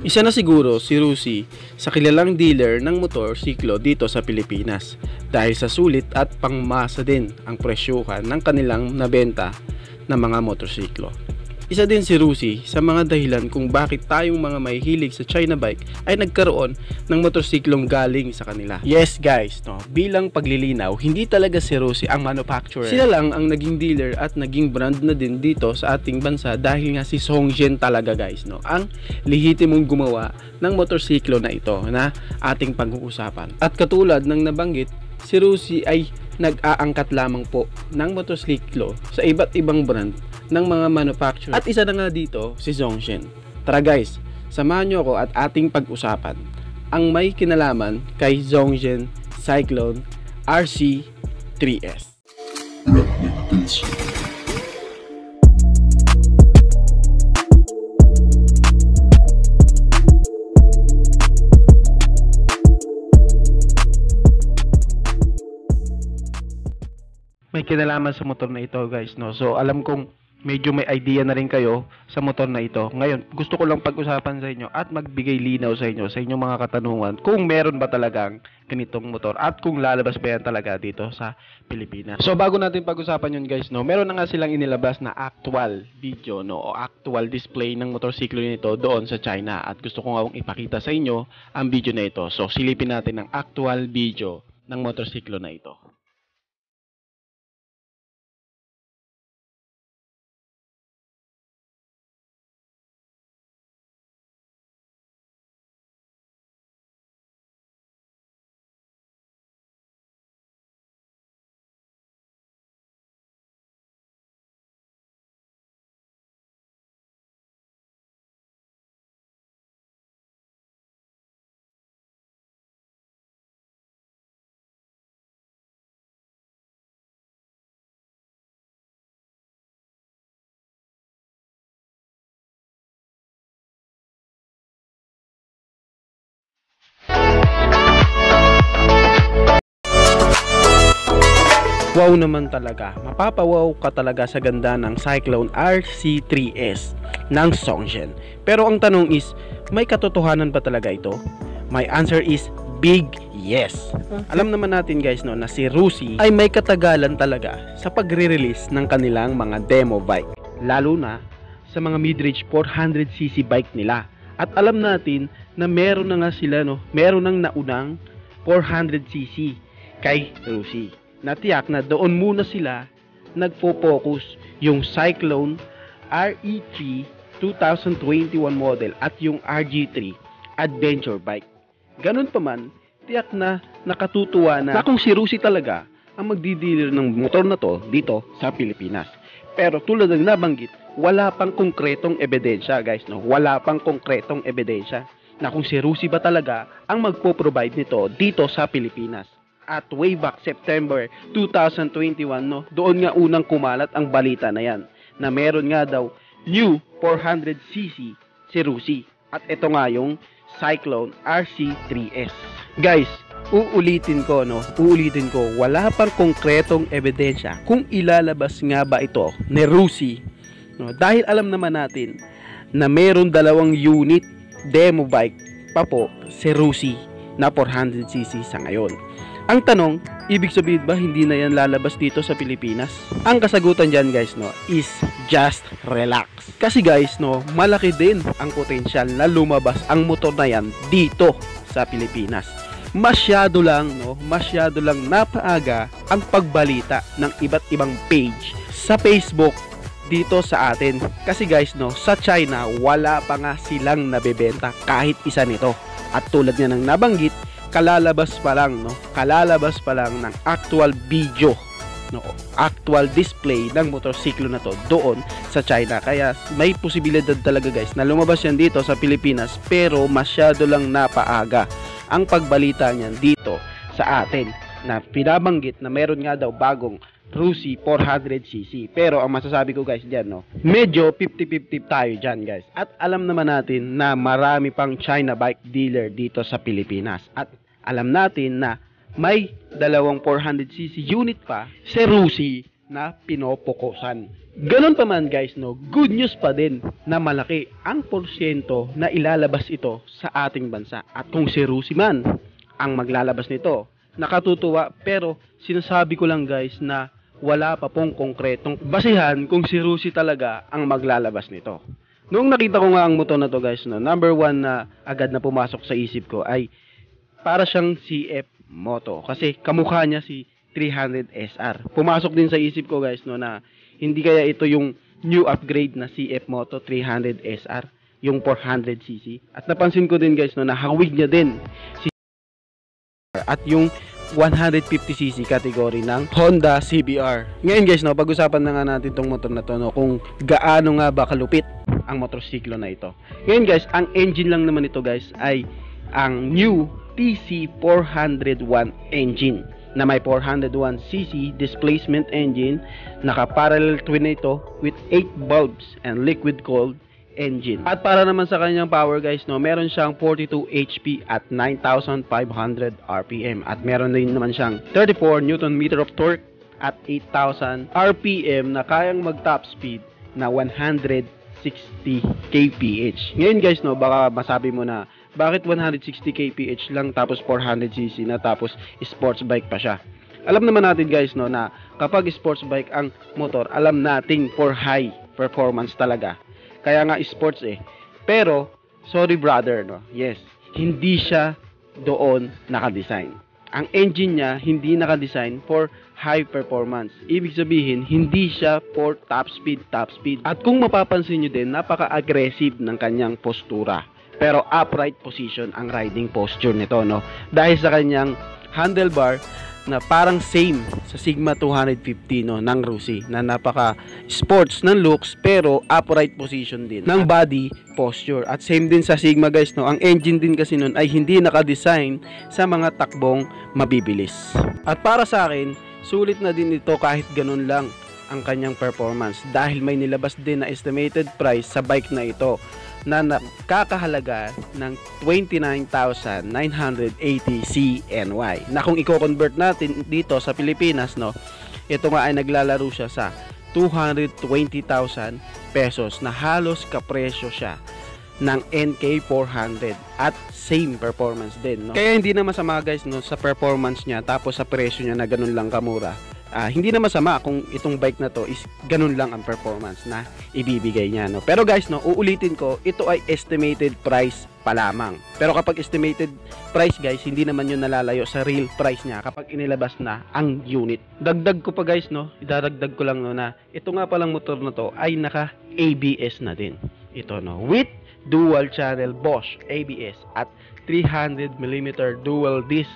Isa na siguro si Rusi sa kilalang dealer ng motorsiklo dito sa Pilipinas dahil sa sulit at pangmasa din ang presyuhan ng kanilang nabenta ng mga motorsiklo. Isa din si Rusi sa mga dahilan kung bakit tayong mga mahihilig sa China bike ay nagkaroon ng motorsiklong galing sa kanila. Yes guys, bilang paglilinaw, hindi talaga si Rusi ang manufacturer. Sila lang ang naging dealer at naging brand na din dito sa ating bansa dahil nga si Songjin talaga guys, ang lehitimong gumawa ng motorsiklo na ito na ating pag-uusapan. At katulad ng nabanggit, si Rusi ay nag-aangkat lamang po ng motorsiklo sa iba't ibang brand ng mga manufacturer. At isa na nga dito si Songjin. Tara guys, samahan nyo ako at ating pag-usapan ang may kinalaman kay Songjin Cyclone RC3S. May kinalaman sa motor na ito guys, so alam kong medyo may idea na rin kayo sa motor na ito. Ngayon, gusto ko lang pag-usapan sa inyo at magbigay linaw sa inyo sa inyong mga katanungan kung meron ba talagang ganitong motor at kung lalabas ba yan talaga dito sa Pilipinas. So bago natin pag-usapan yun guys, meron na nga silang inilabas na actual video o actual display ng motorsiklo nito doon sa China at gusto ko nga ipakita sa inyo ang video na ito. So silipin natin ang actual video ng motorsiklo na ito. Wow naman talaga, mapapawaw ka talaga sa ganda ng Cyclone RC3S ng Songjin. Pero ang tanong is, may katotohanan ba talaga ito? My answer is big yes. Alam naman natin guys na si Rusi ay may katagalan talaga sa pagre-release ng kanilang mga demo bike, lalo na sa mga mid-range 400cc bike nila. At alam natin na meron na nga sila meron nang naunang 400cc kay Rusi. Natiyak na doon muna sila nagpo-focus yung Cyclone RE3 2021 model at yung RG3 adventure bike. Ganun pa man, tiyak na nakatutuwa na kung si Rusi talaga ang magdidealer ng motor na to dito sa Pilipinas. Pero tulad ng nabanggit, wala pang konkretong ebidensya guys, wala pang konkretong ebidensya na kung si Rusi ba talaga ang magpo-provide nito dito sa Pilipinas. At way back September 2021, doon nga unang kumalat ang balita na yan, na meron nga daw new 400cc si Rusi. At ito nga yung Cyclone RC3S. Guys, uulitin ko, wala pang konkretong ebidensya kung ilalabas nga ba ito ni Rusi. Dahil alam naman natin na meron 2 unit demo bike pa po si Rusi na 400cc sa ngayon. Ang tanong, ibig sabihin ba hindi na yan lalabas dito sa Pilipinas? Ang kasagutan dyan guys is just relax. Kasi guys malaki din ang potensyal na lumabas ang motor na yan dito sa Pilipinas. Masyado lang napaaga ang pagbalita ng iba't ibang page sa Facebook dito sa atin. Kasi guys sa China wala pa nga silang nabebenta kahit isa nito. At tulad nga ng nabanggit, kalalabas pa lang ng actual video, actual display ng motorsiklo na to doon sa China. Kaya may posibilidad talaga guys na lumabas yan dito sa Pilipinas, pero masyado lang napaaga ang pagbalita niyan dito sa atin na pinabanggit na meron nga daw bagong Rusi 400cc. Pero ang masasabi ko guys dyan medyo 50-50 tayo dyan guys. At alam naman natin na marami pang China bike dealer dito sa Pilipinas. At alam natin na may 2 400cc unit pa si Rusi na pinopokusan. Ganon pa man guys, no, good news pa din na malaki ang porsyento na ilalabas ito sa ating bansa. At kung si Rusi man ang maglalabas nito, nakatutuwa, pero sinasabi ko lang guys na wala pa pong konkretong basihan kung si Rusi talaga ang maglalabas nito. Noong nakita ko nga ang motor na to guys, no, number one na agad na pumasok sa isip ko ay para siyang CF Moto. Kasi kamukha niya si 300 SR. Pumasok din sa isip ko guys, no, na hindi kaya ito yung new upgrade na CF Moto 300 SR, yung 400cc. At napansin ko din guys, no, na hawig niya din si at yung 150cc category ng Honda CBR. Ngayon guys, no, pag-usapan na nga natin tong motor na to, no, kung gaano nga ba kalupit ang motorsiklo na ito. Ngayon guys, ang engine lang naman ito guys ay ang new TC401 engine na may 401cc displacement engine, naka-parallel twin na ito with 8 bulbs and liquid cooled engine. At para naman sa kanyang power guys, no, meron siyang 42 HP at 9,500 RPM at meron din naman siyang 34 Newton meter of torque at 8,000 RPM na kayang mag top speed na 160 kph. Ngayon guys, no, baka masabi mo na bakit 160 kph lang tapos 400cc na tapos sports bike pa siya. Alam naman natin guys, no, na kapag sports bike ang motor, alam nating for high performance talaga. Kaya nga sports eh. Pero sorry brother, no. Yes, hindi siya doon naka-design. Ang engine niya hindi naka-design for high performance. Ibig sabihin, hindi siya for top speed. At kung mapapansin nyo din, napaka-aggressive ng kanyang postura. Pero upright position ang riding posture nito, no? Dahil sa kanyang handlebar na parang same sa Sigma 250, no, ng Rusi, na napaka sports ng looks pero upright position din ng body posture. At same din sa Sigma guys, no. Ang engine din kasi nun ay hindi naka-design sa mga takbong mabibilis. At para sa akin, sulit na din ito kahit ganun lang ang kanyang performance dahil may nilabas din na estimated price sa bike na ito na nakakahalaga ng 29,980 CNY. Na kung i-convert natin dito sa Pilipinas, no, ito nga ay naglalaro siya sa 220,000 pesos na halos kapresyo siya ng NK400 at same performance din, no. Kaya hindi na masama guys, no, sa performance niya tapos sa presyo niya na ganun lang kamura. Hindi na masama kung itong bike na to is ganun lang ang performance na ibibigay niya, no. Pero guys, no, uulitin ko, ito ay estimated price pa lamang. Pero kapag estimated price guys, hindi naman yun nalalayo sa real price niya kapag inilabas na ang unit. Dagdag ko pa guys, no, idadagdag ko lang, no, na ito nga palang motor na to ay naka ABS na din. Ito, no, with dual channel Bosch ABS at 300mm dual disc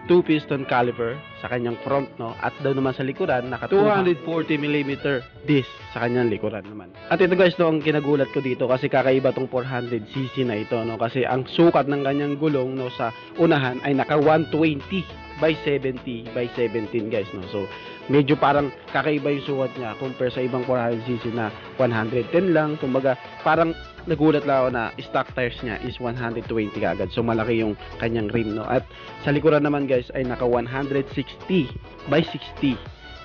2-piston caliper sa kanyang front, no, at daw naman sa likuran naka 240mm disc sa kanyang likuran naman. At ito guys, no, ang kinagulat ko dito kasi kakaiba tong 400cc na ito, no, kasi ang sukat ng kanyang gulong, no, sa unahan ay naka 120 by 70 by 17 guys, no. So medyo parang kakaiba yung sukat niya compare sa ibang 400cc na 110 lang. Kumbaga parang nagulat lang ako na stock tires niya is 120 kagad. So malaki yung kanyang rim, no. At sa likuran naman guys ay naka 160 by 60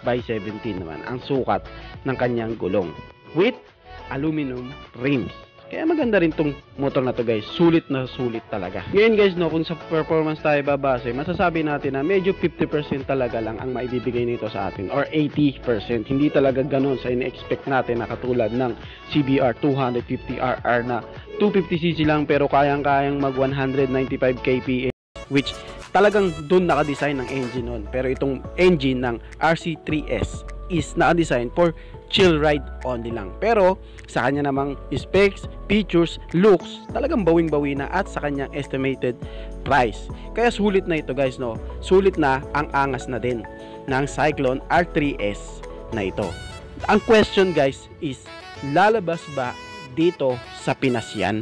by 17 naman ang sukat ng kanyang gulong with aluminum rims. Kaya maganda rin tong motor na to guys. Sulit na sulit talaga. Ngayon guys, no, kung sa performance tayo babase, masasabi natin na medyo 50% talaga lang ang maibibigay nito sa atin or 80%. Hindi talaga ganun sa ine-expect natin na katulad ng CBR 250RR na 250cc lang pero kayang-kayang mag 195 kph, which talagang doon naka-design ng engine nun. Pero itong engine ng RC3S is naka-design for chill ride only lang. Pero sa kanya namang specs, features, looks, talagang bawing-bawi na at sa kanyang estimated price. Kaya sulit na ito guys, no. Sulit na ang angas na din ng Cyclone R3S na ito. Ang question guys is, lalabas ba dito sa Pinas yan?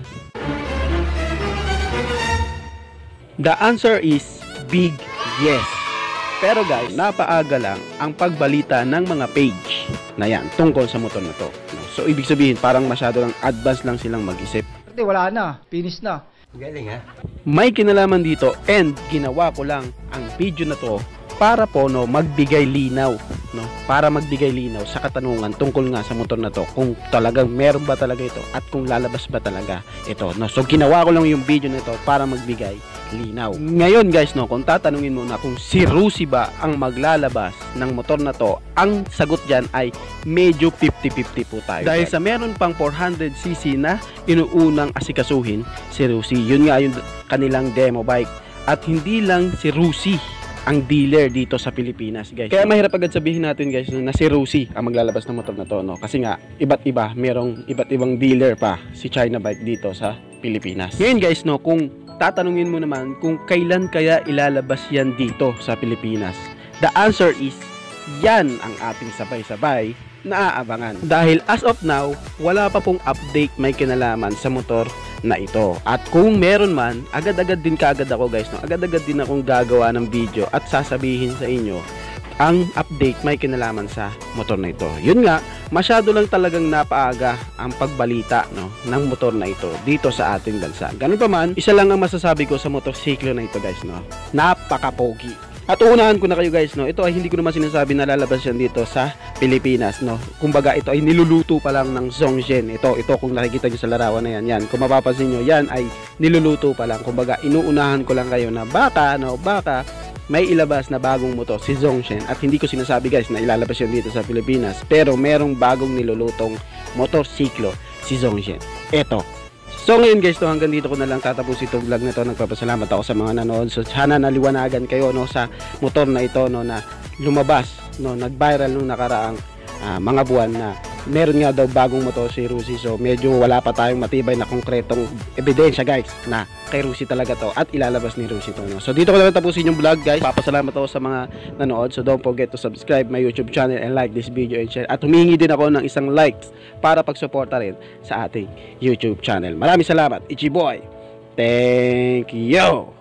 The answer is big yes. Pero guys, napaaga lang ang pagbalita ng mga page na yan tungkol sa motor na to. So ibig sabihin parang masyado lang advance lang silang mag-isip. Kasi wala na, finish na. Galing ha? May kinalaman dito and ginawa ko lang ang video na to para po, no, magbigay linaw no, para magbigay linaw sa katanungan tungkol nga sa motor na to, kung talagang meron ba talaga ito at kung lalabas ba talaga ito, no. So ginawa ko lang yung video nito para magbigay linaw. Ngayon guys, no, kung tatanungin mo na kung si Rusi ba ang maglalabas ng motor na to, ang sagot dyan ay medyo 50-50 po tayo. Dahil sa meron pang 400cc na inuunang asikasuhin si Rusi. Yun nga yung kanilang demo bike. At hindi lang si Rusi ang dealer dito sa Pilipinas, guys. Kaya mahirap agad sabihin natin, guys, na si Rusi ang maglalabas ng motor na to, no? Kasi nga iba't iba, merong iba't ibang dealer pa si China Bike dito sa Pilipinas. Ngayon guys, no, kung tatanungin mo naman kung kailan kaya ilalabas yan dito sa Pilipinas, the answer is yan ang ating sabay-sabay na aabangan. Dahil as of now, wala pa pong update may kinalaman sa motor na ito. At kung meron man, agad-agad din kaagad ako, guys, no? Agad-agad din akong gagawa ng video at sasabihin sa inyo ang update may kinalaman sa motor na ito. Yun nga, masyado lang talagang napaaga ang pagbalita, no, ng motor na ito dito sa ating bansa. Ganun pa man, isa lang ang masasabi ko sa motorsiklo na ito, guys, no, napaka-pogi. At uunahan ko na kayo, guys, no, ito ay hindi ko naman sinasabi na lalabas yan dito sa Pilipinas, no. Kumbaga ito ay niluluto pa lang ng Zhongzhen. Ito kung nakikita nyo sa larawan na yan, kung mapapansin nyo, yan ay niluluto pa lang. Kumbaga inuunahan ko lang kayo na baka may ilabas na bagong motor si Zhongzhen, at hindi ko sinasabi, guys, na ilalabas yan dito sa Pilipinas, pero merong bagong nilulutong motorsiklo si Zhongzhen. Ito. So ngayon, guys, hanggang dito ko na lang tatapos itong vlog na to. Nagpapasalamat ako sa mga nanood. So sana naliwanagan kayo, no, sa motor na ito, no, na lumabas, no, nag-viral nung nakaraang mga buwan na meron nga daw bagong motor si Rusi. So medyo wala pa tayong matibay na konkretong ebidensya, guys, na kay Rusi talaga to at ilalabas ni Rusi to, no? So dito ko na tapusin yung vlog, guys. Papasalamat ako sa mga nanood. So don't forget to subscribe my YouTube channel and like this video and share. At humingi din ako ng isang likes para pagsuporta rin sa ating YouTube channel. Maraming salamat. Ichi boy. Thank you.